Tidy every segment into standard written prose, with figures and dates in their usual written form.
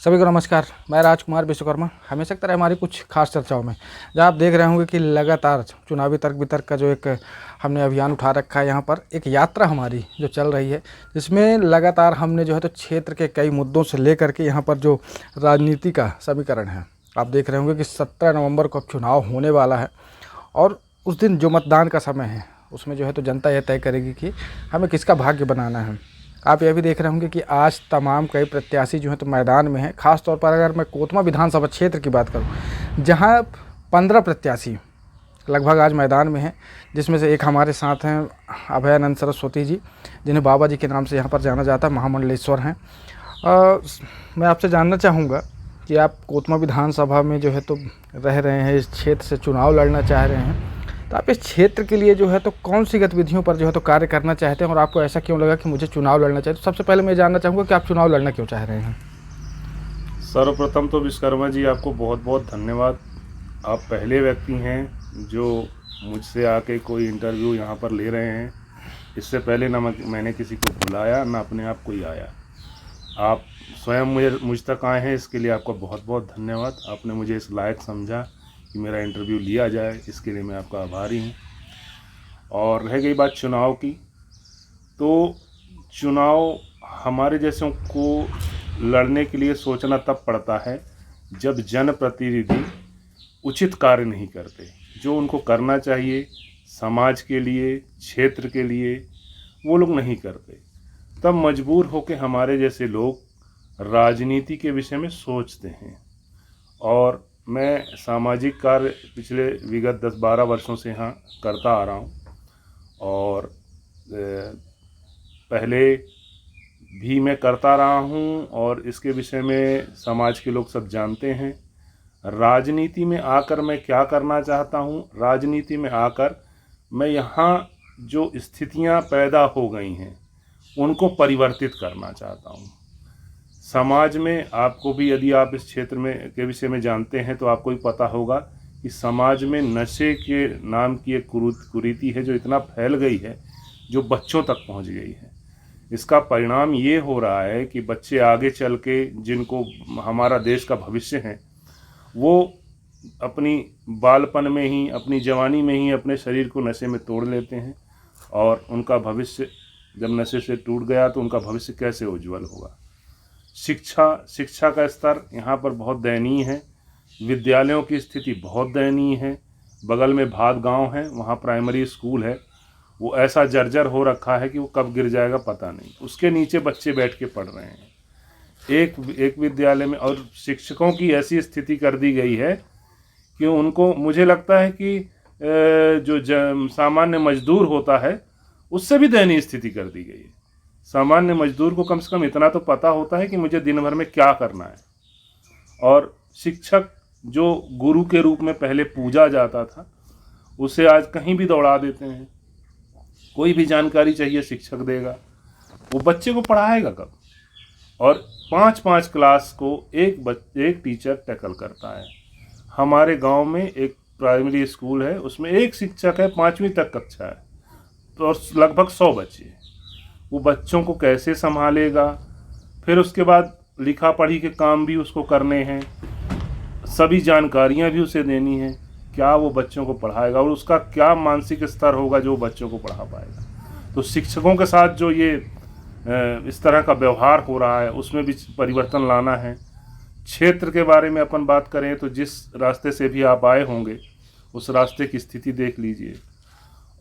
सभी को नमस्कार। मैं राजकुमार विश्वकर्मा। हमेशा की तरह हमारी कुछ खास चर्चाओं में जहाँ आप देख रहे होंगे कि लगातार चुनावी तर्क वितर्क का जो एक हमने अभियान उठा रखा है, यहाँ पर एक यात्रा हमारी जो चल रही है, जिसमें लगातार हमने जो है तो क्षेत्र के कई मुद्दों से लेकर के यहाँ पर जो राजनीति का समीकरण है, आप देख रहे होंगे कि 17 नवंबर को अब चुनाव होने वाला है और उस दिन जो मतदान का समय है उसमें जो है तो जनता यह तय करेगी कि हमें किसका भाग्य बनाना है। आप यह भी देख रहे होंगे कि आज तमाम कई प्रत्याशी जो हैं तो मैदान में हैं। खास तौर पर अगर मैं कोतमा विधानसभा क्षेत्र की बात करूं, जहां 15 प्रत्याशी लगभग आज मैदान में हैं, जिसमें से एक हमारे साथ हैं अभयानंद सरस्वती जी, जिन्हें बाबा जी के नाम से यहाँ पर जाना जाता है, महामंडलेश्वर हैं। मैं आपसे जानना चाहूँगा कि आप कोतमा विधानसभा में जो है तो रह रहे हैं, इस क्षेत्र से चुनाव लड़ना चाह रहे हैं, तो आप इस क्षेत्र के लिए जो है तो कौन सी गतिविधियों पर जो है तो कार्य करना चाहते हैं और आपको ऐसा क्यों लगा कि मुझे चुनाव लड़ना चाहिए? तो सबसे पहले मैं जानना चाहूँगा कि आप चुनाव लड़ना क्यों चाह रहे हैं? सर्वप्रथम तो विश्वकर्मा जी, आपको बहुत बहुत धन्यवाद। आप पहले व्यक्ति हैं जो मुझसे आके कोई इंटरव्यू यहाँ पर ले रहे हैं। इससे पहले ना मैंने किसी को बुलाया, ना अपने आप कोई आया। आप स्वयं मुझ तक आए हैं, इसके लिए आपका बहुत बहुत धन्यवाद। आपने मुझे इस लायक समझा कि मेरा इंटरव्यू लिया जाए, इसके लिए मैं आपका आभारी हूँ। और रह गई बात चुनाव की, तो चुनाव हमारे जैसों को लड़ने के लिए सोचना तब पड़ता है जब जनप्रतिनिधि उचित कार्य नहीं करते, जो उनको करना चाहिए समाज के लिए, क्षेत्र के लिए, वो लोग नहीं करते। तब मजबूर होकर हमारे जैसे लोग राजनीति के विषय में सोचते हैं। और मैं सामाजिक कार्य पिछले विगत 10-12 वर्षों से यहाँ करता आ रहा हूँ और पहले भी मैं करता रहा हूँ और इसके विषय में समाज के लोग सब जानते हैं। राजनीति में आकर मैं क्या करना चाहता हूँ, राजनीति में आकर मैं यहाँ जो स्थितियाँ पैदा हो गई हैं उनको परिवर्तित करना चाहता हूँ। समाज में आपको भी, यदि आप इस क्षेत्र में के विषय में जानते हैं तो आपको भी पता होगा कि समाज में नशे के नाम की एक कुरीति है जो इतना फैल गई है, जो बच्चों तक पहुंच गई है। इसका परिणाम ये हो रहा है कि बच्चे आगे चल के, जिनको हमारा देश का भविष्य है, वो अपनी बालपन में ही, अपनी जवानी में ही अपने शरीर को नशे में तोड़ लेते हैं और उनका भविष्य जब नशे से टूट गया तो उनका भविष्य कैसे उज्जवल होगा। शिक्षा का स्तर यहाँ पर बहुत दयनीय है। विद्यालयों की स्थिति बहुत दयनीय है। बगल में भाद गांव है, वहाँ प्राइमरी स्कूल है, वो ऐसा जर्जर हो रखा है कि वो कब गिर जाएगा पता नहीं। उसके नीचे बच्चे बैठ के पढ़ रहे हैं एक विद्यालय में। और शिक्षकों की ऐसी स्थिति कर दी गई है कि उनको, मुझे लगता है कि जो सामान्य मजदूर होता है उससे भी दयनीय स्थिति कर दी गई है। सामान्य मजदूर को कम से कम इतना तो पता होता है कि मुझे दिन भर में क्या करना है। और शिक्षक जो गुरु के रूप में पहले पूजा जाता था, उसे आज कहीं भी दौड़ा देते हैं। कोई भी जानकारी चाहिए शिक्षक देगा, वो बच्चे को पढ़ाएगा कब? और 5-5 क्लास को एक टीचर टैकल करता है। हमारे गांव में एक प्राइमरी स्कूल है, उसमें एक शिक्षक है, 5वीं तक कक्षा है, तो और लगभग 100 बच्चे। वो बच्चों को कैसे संभालेगा? फिर उसके बाद लिखा पढ़ी के काम भी उसको करने हैं, सभी जानकारियां भी उसे देनी है। क्या वो बच्चों को पढ़ाएगा और उसका क्या मानसिक स्तर होगा जो बच्चों को पढ़ा पाएगा? तो शिक्षकों के साथ जो ये इस तरह का व्यवहार हो रहा है, उसमें भी परिवर्तन लाना है। क्षेत्र के बारे में अपन बात करें तो जिस रास्ते से भी आप आए होंगे उस रास्ते की स्थिति देख लीजिए।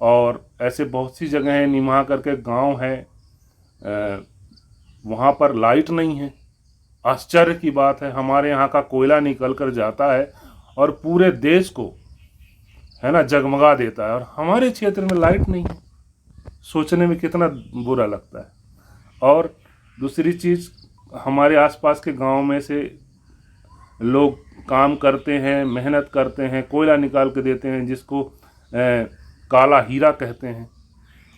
और ऐसे बहुत सी जगह हैं, निमहा करके गांव है, वहाँ पर लाइट नहीं है। आश्चर्य की बात है, हमारे यहाँ का कोयला निकल कर जाता है और पूरे देश को, है ना, जगमगा देता है, और हमारे क्षेत्र में लाइट नहीं है। सोचने में कितना बुरा लगता है। और दूसरी चीज़, हमारे आसपास के गांव में से लोग काम करते हैं, मेहनत करते हैं, कोयला निकाल के देते हैं, जिसको काला हीरा कहते हैं,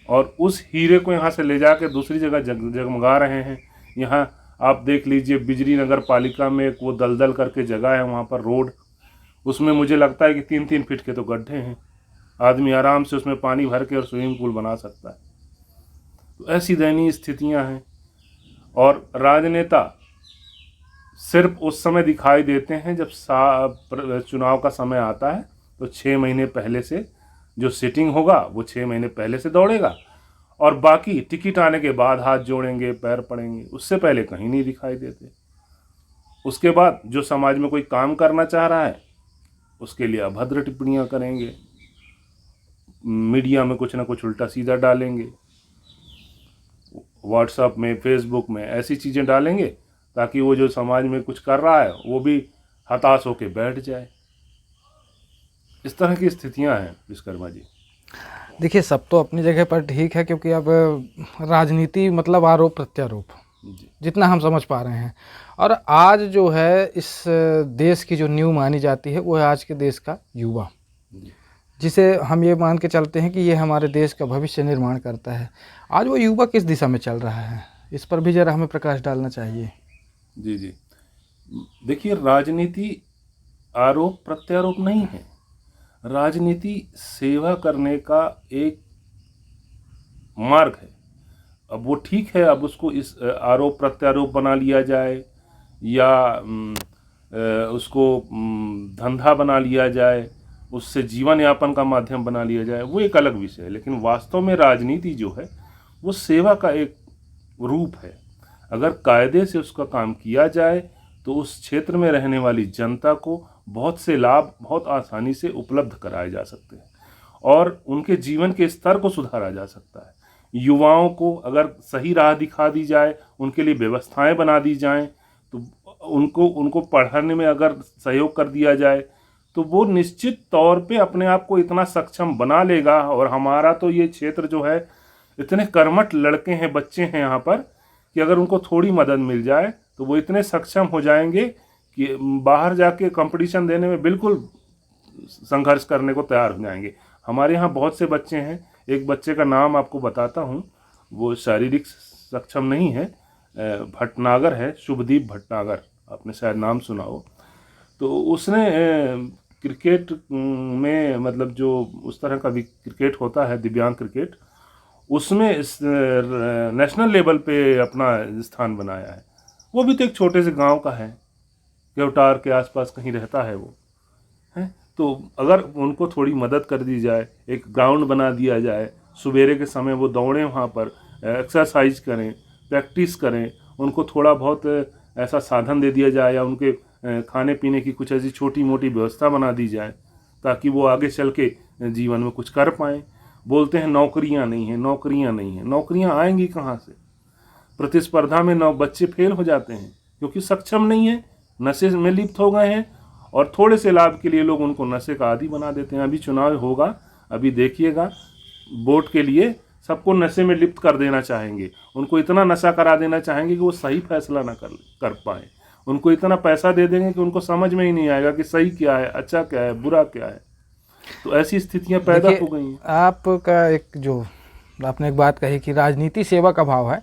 और उस हीरे को यहाँ से ले जाकर दूसरी जगह जगमगा रहे हैं। यहाँ आप देख लीजिए, बिजली नगर पालिका में एक वो दलदल करके जगह है, वहाँ पर रोड, उसमें मुझे लगता है कि 3-3 फीट के तो गड्ढे हैं। आदमी आराम से उसमें पानी भर के और स्विमिंग पूल बना सकता है। तो ऐसी दयनीय स्थितियाँ हैं। और राजनेता सिर्फ उस समय दिखाई देते हैं जब चुनाव का समय आता है, तो 6 महीने पहले से जो सिटिंग होगा वो 6 महीने पहले से दौड़ेगा, और बाकी टिकट आने के बाद हाथ जोड़ेंगे, पैर पड़ेंगे, उससे पहले कहीं नहीं दिखाई देते। उसके बाद जो समाज में कोई काम करना चाह रहा है उसके लिए अभद्र टिप्पणियां करेंगे, मीडिया में कुछ ना कुछ उल्टा सीधा डालेंगे, व्हाट्सएप में, फेसबुक में ऐसी चीज़ें डालेंगे ताकि वो जो समाज में कुछ कर रहा है वो भी हताश होकर बैठ जाए। इस तरह की स्थितियां हैं विश्वकर्मा जी। देखिए, सब तो अपनी जगह पर ठीक है, क्योंकि अब राजनीति मतलब आरोप प्रत्यारोप, जितना हम समझ पा रहे हैं। और आज जो है इस देश की जो नींव मानी जाती है वो है आज के देश का युवा, जिसे हम ये मान के चलते हैं कि ये हमारे देश का भविष्य निर्माण करता है। आज वो युवा किस दिशा में चल रहा है, इस पर भी ज़रा हमें प्रकाश डालना चाहिए। जी जी, देखिए, राजनीति आरोप प्रत्यारोप नहीं है। राजनीति सेवा करने का एक मार्ग है। अब वो ठीक है, अब उसको इस आरोप प्रत्यारोप बना लिया जाए या उसको धंधा बना लिया जाए, उससे जीवन यापन का माध्यम बना लिया जाए, वो एक अलग विषय है। लेकिन वास्तव में राजनीति जो है वो सेवा का एक रूप है। अगर कायदे से उसका काम किया जाए तो उस क्षेत्र में रहने वाली जनता को बहुत से लाभ बहुत आसानी से उपलब्ध कराए जा सकते हैं और उनके जीवन के स्तर को सुधारा जा सकता है। युवाओं को अगर सही राह दिखा दी जाए, उनके लिए व्यवस्थाएं बना दी जाएं, तो उनको पढ़ाने में अगर सहयोग कर दिया जाए तो वो निश्चित तौर पे अपने आप को इतना सक्षम बना लेगा। और हमारा तो ये क्षेत्र जो है, इतने कर्मठ लड़के हैं, बच्चे हैं यहाँ पर, कि अगर उनको थोड़ी मदद मिल जाए तो वो इतने सक्षम हो जाएंगे कि बाहर जाके कंपटीशन देने में बिल्कुल संघर्ष करने को तैयार हो जाएंगे। हमारे यहाँ बहुत से बच्चे हैं, एक बच्चे का नाम आपको बताता हूँ, वो शारीरिक सक्षम नहीं है, भटनागर है, शुभदीप भटनागर, आपने शायद नाम सुना हो। तो उसने क्रिकेट में, मतलब जो उस तरह का भी क्रिकेट होता है, दिव्यांग क्रिकेट, उसमें नेशनल लेवल पे अपना स्थान बनाया है। वो भी तो एक छोटे से गांव का है, केवटार के आसपास कहीं रहता है वो, है। तो अगर उनको थोड़ी मदद कर दी जाए, एक ग्राउंड बना दिया जाए, सवेरे के समय वो दौड़ें, वहाँ पर एक्सरसाइज करें, प्रैक्टिस करें, उनको थोड़ा बहुत ऐसा साधन दे दिया जाए या उनके खाने पीने की कुछ ऐसी छोटी मोटी व्यवस्था बना दी जाए ताकि वो आगे चल के जीवन में कुछ कर पाएँ। बोलते हैं नौकरियां नहीं हैं, नौकरियां नहीं हैं, नौकरियां आएंगी कहाँ से? प्रतिस्पर्धा में बच्चे फेल हो जाते हैं क्योंकि सक्षम नहीं है, नशे में लिप्त हो गए हैं, और थोड़े से लाभ के लिए लोग उनको नशे का आदी बना देते हैं। अभी चुनाव होगा, अभी देखिएगा, वोट के लिए सबको नशे में लिप्त कर देना चाहेंगे, उनको इतना नशा करा देना चाहेंगे कि वो सही फैसला ना कर पाए, उनको इतना पैसा दे देंगे कि उनको समझ में ही नहीं आएगा कि सही क्या है, अच्छा क्या है, बुरा क्या है। तो ऐसी स्थितियां पैदा हो गई हैं। आपका एक जो आपने एक बात कही कि राजनीति सेवा का भाव है,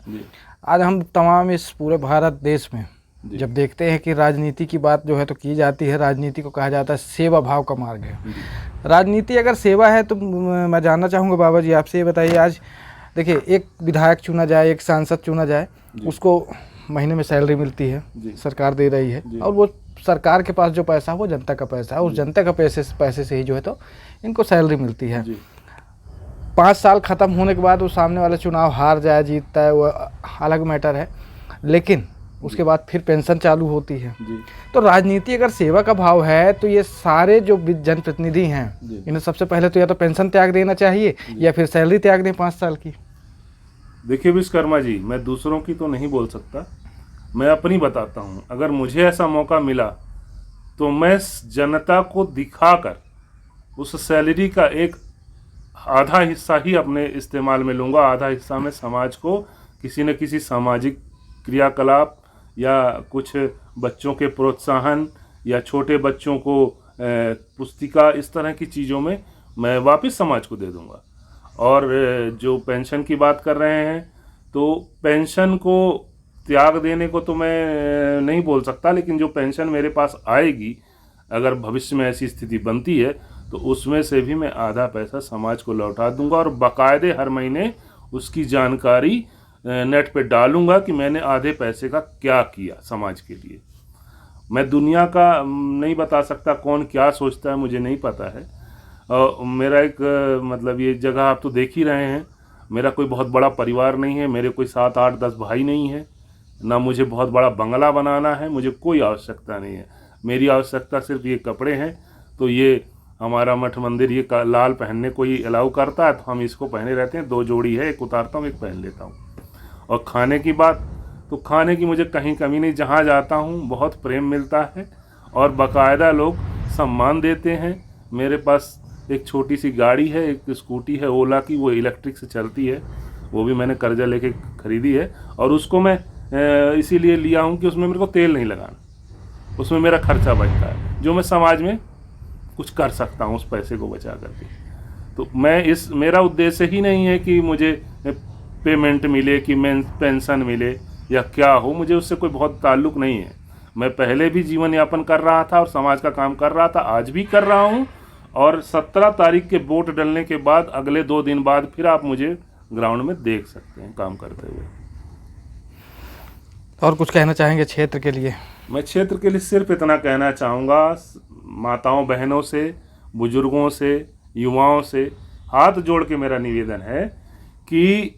आज हम तमाम इस पूरे भारत देश में जब देखते हैं कि राजनीति की बात जो है तो की जाती है, राजनीति को कहा जाता है सेवा भाव का मार्ग है। राजनीति अगर सेवा है तो मैं जानना चाहूँगा बाबा जी आपसे, ये बताइए, आज देखिए एक विधायक चुना जाए, एक सांसद चुना जाए, उसको महीने में सैलरी मिलती है, सरकार दे रही है, और वो सरकार के पास जो पैसा है वो जनता का पैसा है, उस जनता का पैसे से ही जो है तो इनको सैलरी मिलती है। 5 साल ख़त्म होने के बाद वो सामने वाला चुनाव हार जाए, जीतता है, वो अलग मैटर है, लेकिन उसके बाद फिर पेंशन चालू होती है। तो राजनीति अगर सेवा का भाव है तो ये सारे जो जनप्रतिनिधि हैं, इन्हें सबसे पहले तो या तो पेंशन त्याग देना चाहिए या फिर सैलरी त्याग दें 5 साल की। देखिए विश्वकर्मा जी, मैं दूसरों की तो नहीं बोल सकता, मैं अपनी बताता हूँ। अगर मुझे ऐसा मौका मिला तो मैं जनता को दिखाकर उस सैलरी का एक आधा हिस्सा ही अपने इस्तेमाल में लूँगा, आधा हिस्सा में समाज को किसी न किसी सामाजिक क्रियाकलाप या कुछ बच्चों के प्रोत्साहन या छोटे बच्चों को पुस्तिका, इस तरह की चीज़ों में मैं वापस समाज को दे दूँगा। और जो पेंशन की बात कर रहे हैं, तो पेंशन को त्याग देने को तो मैं नहीं बोल सकता, लेकिन जो पेंशन मेरे पास आएगी, अगर भविष्य में ऐसी स्थिति बनती है, तो उसमें से भी मैं आधा पैसा समाज को लौटा दूंगा और बाकायदे हर महीने उसकी जानकारी नेट पे डालूंगा कि मैंने आधे पैसे का क्या किया समाज के लिए। मैं दुनिया का नहीं बता सकता कौन क्या सोचता है, मुझे नहीं पता है। मेरा एक मतलब ये जगह आप तो देख ही रहे हैं, मेरा कोई बहुत बड़ा परिवार नहीं है, मेरे कोई 7 8 10 भाई नहीं है, ना मुझे बहुत बड़ा बंगला बनाना है, मुझे कोई आवश्यकता नहीं है। मेरी आवश्यकता सिर्फ ये कपड़े हैं। तो ये हमारा मठ मंदिर ये लाल पहनने को ही अलाउ करता है, तो हम इसको पहने रहते हैं। 2 जोड़ी है, एक उतारता हूँ एक पहन लेता हूँ। और खाने की बात, तो खाने की मुझे कहीं कमी नहीं, जहाँ जाता हूँ बहुत प्रेम मिलता है और बाकायदा लोग सम्मान देते हैं। मेरे पास एक छोटी सी गाड़ी है, एक स्कूटी है ओला की, वो इलेक्ट्रिक से चलती है, वो भी मैंने कर्जा लेके खरीदी है। और उसको मैं इसीलिए लिया हूँ कि उसमें मेरे को तेल नहीं लगाना, उसमें मेरा खर्चा बचता है, जो मैं समाज में कुछ कर सकता हूँ उस पैसे को बचा करके। तो मेरा उद्देश्य ही नहीं है कि मुझे पेमेंट मिले, कि मैं पेंशन मिले या क्या हो, मुझे उससे कोई बहुत ताल्लुक़ नहीं है। मैं पहले भी जीवन यापन कर रहा था और समाज का काम कर रहा था, आज भी कर रहा हूँ। और 17 तारीख के वोट डलने के बाद अगले 2 दिन बाद फिर आप मुझे ग्राउंड में देख सकते हैं काम करते हुए। और कुछ कहना चाहेंगे क्षेत्र के लिए? मैं क्षेत्र के लिए सिर्फ इतना कहना चाहूँगा, माताओं बहनों से, बुजुर्गों से, युवाओं से हाथ जोड़ के मेरा निवेदन है कि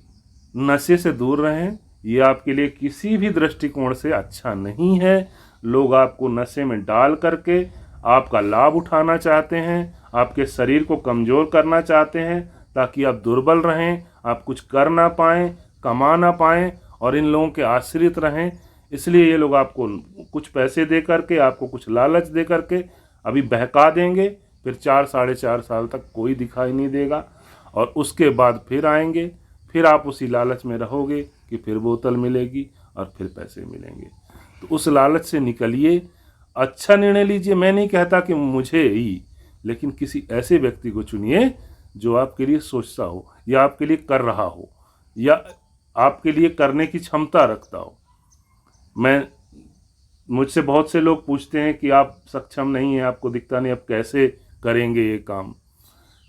नशे से दूर रहें। ये आपके लिए किसी भी दृष्टिकोण से अच्छा नहीं है। लोग आपको नशे में डाल करके आपका लाभ उठाना चाहते हैं, आपके शरीर को कमज़ोर करना चाहते हैं, ताकि आप दुर्बल रहें, आप कुछ कर ना पाएँ, कमा ना पाएँ और इन लोगों के आश्रित रहें। इसलिए ये लोग आपको कुछ पैसे दे करके, आपको कुछ लालच दे करके अभी बहका देंगे, फिर 4 साढ़े 4 साल तक कोई दिखाई नहीं देगा और उसके बाद फिर आएंगे, फिर आप उसी लालच में रहोगे कि फिर बोतल मिलेगी और फिर पैसे मिलेंगे। तो उस लालच से निकलिए, अच्छा निर्णय लीजिए। मैं नहीं कहता कि मुझे ही, लेकिन किसी ऐसे व्यक्ति को चुनिए जो आपके लिए सोचता हो या आपके लिए कर रहा हो या आपके लिए करने की क्षमता रखता हो। मुझसे बहुत से लोग पूछते हैं कि आप सक्षम नहीं हैं, आपको दिखता नहीं, आप कैसे करेंगे ये काम।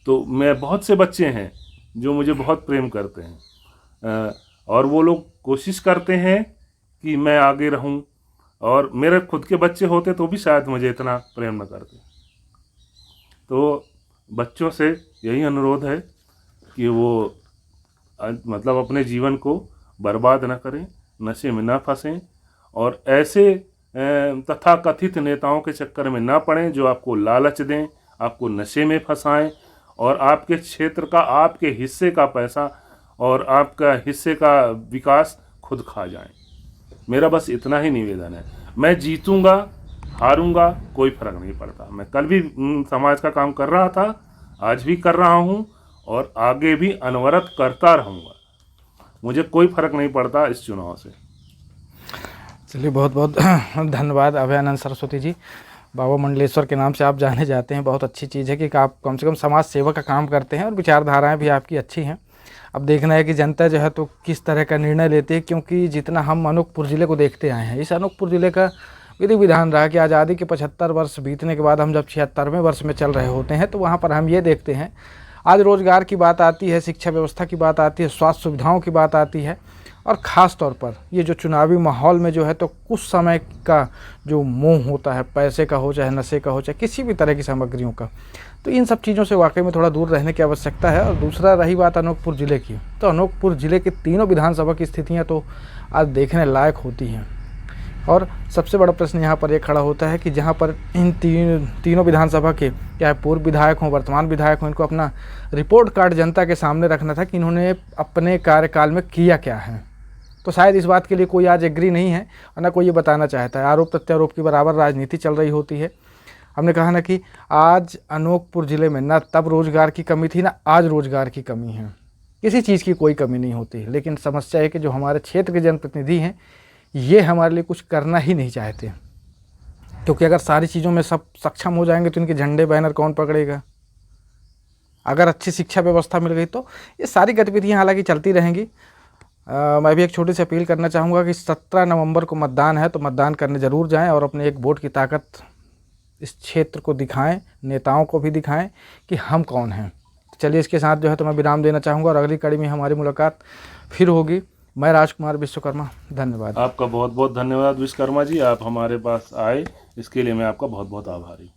तो बहुत से बच्चे हैं जो मुझे बहुत प्रेम करते हैं और वो लोग कोशिश करते हैं कि मैं आगे रहूं, और मेरे खुद के बच्चे होते तो भी शायद मुझे इतना प्रेम न करते। तो बच्चों से यही अनुरोध है कि वो मतलब अपने जीवन को बर्बाद न करें, नशे में ना फंसें और ऐसे तथाकथित नेताओं के चक्कर में ना पड़ें जो आपको लालच दें, आपको नशे में फंसाएं और आपके क्षेत्र का, आपके हिस्से का पैसा और आपका हिस्से का विकास खुद खा जाएं। मेरा बस इतना ही निवेदन है। मैं जीतूंगा हारूंगा कोई फर्क नहीं पड़ता। मैं कल भी समाज का काम कर रहा था, आज भी कर रहा हूं और आगे भी अनवरत करता रहूंगा। मुझे कोई फर्क नहीं पड़ता इस चुनाव से। चलिए, बहुत बहुत धन्यवाद अभयानंद सरस्वती जी। बाबा मंडलेश्वर के नाम से आप जाने जाते हैं। बहुत अच्छी चीज़ है कि आप कम से कम समाज सेवा का काम करते हैं और विचारधाराएं भी आपकी अच्छी हैं। अब देखना है कि जनता जो है तो किस तरह का निर्णय लेती है, क्योंकि जितना हम अनूपपुर ज़िले को देखते आए हैं, इस अनूपपुर ज़िले का विधि विधान रहा कि आज़ादी के 75 वर्ष बीतने के बाद हम जब 76वें वर्ष में चल रहे होते हैं तो वहाँ पर हम ये देखते हैं, आज रोज़गार की बात आती है, शिक्षा व्यवस्था की बात आती है, स्वास्थ्य सुविधाओं की बात आती है और ख़ास तौर पर ये जो चुनावी माहौल में जो है तो कुछ समय का जो मोह होता है, पैसे का हो चाहे नशे का हो चाहे किसी भी तरह की सामग्रियों का, तो इन सब चीज़ों से वाकई में थोड़ा दूर रहने की आवश्यकता है। और दूसरा रही बात अनूपपुर ज़िले की, तो अनूपपुर ज़िले के तीनों विधानसभा की स्थितियाँ तो आज देखने लायक होती हैं। और सबसे बड़ा प्रश्न यहाँ पर ये खड़ा होता है कि जहाँ पर इन तीनों विधानसभा के चाहे पूर्व विधायक हों, वर्तमान विधायक हों, इनको अपना रिपोर्ट कार्ड जनता के सामने रखना था कि इन्होंने अपने कार्यकाल में किया क्या है। तो शायद इस बात के लिए कोई आज एग्री नहीं है और ना कोई ये बताना चाहता है। आरोप प्रत्यारोप की बराबर राजनीति चल रही होती है। हमने कहा ना कि आज अनूपपुर ज़िले में ना तब रोज़गार की कमी थी, ना आज रोज़गार की कमी है। किसी चीज़ की कोई कमी नहीं होती, लेकिन समस्या है कि जो हमारे क्षेत्र के जनप्रतिनिधि हैं ये हमारे लिए कुछ करना ही नहीं चाहते, क्योंकि अगर सारी चीज़ों में सब सक्षम हो जाएंगे तो इनके झंडे बैनर कौन पकड़ेगा। अगर अच्छी शिक्षा व्यवस्था मिल गई तो ये सारी गतिविधियाँ हालांकि चलती रहेंगी। मैं भी एक छोटी सी अपील करना चाहूँगा कि 17 नवंबर को मतदान है, तो मतदान करने ज़रूर जाएं और अपने एक वोट की ताकत इस क्षेत्र को दिखाएं, नेताओं को भी दिखाएं कि हम कौन हैं। चलिए, इसके साथ जो है तो मैं विराम देना चाहूँगा और अगली कड़ी में हमारी मुलाकात फिर होगी। मैं राजकुमार विश्वकर्मा, धन्यवाद। आपका बहुत बहुत धन्यवाद विश्वकर्मा जी, आप हमारे पास आए इसके लिए मैं आपका बहुत बहुत आभारी हूँ।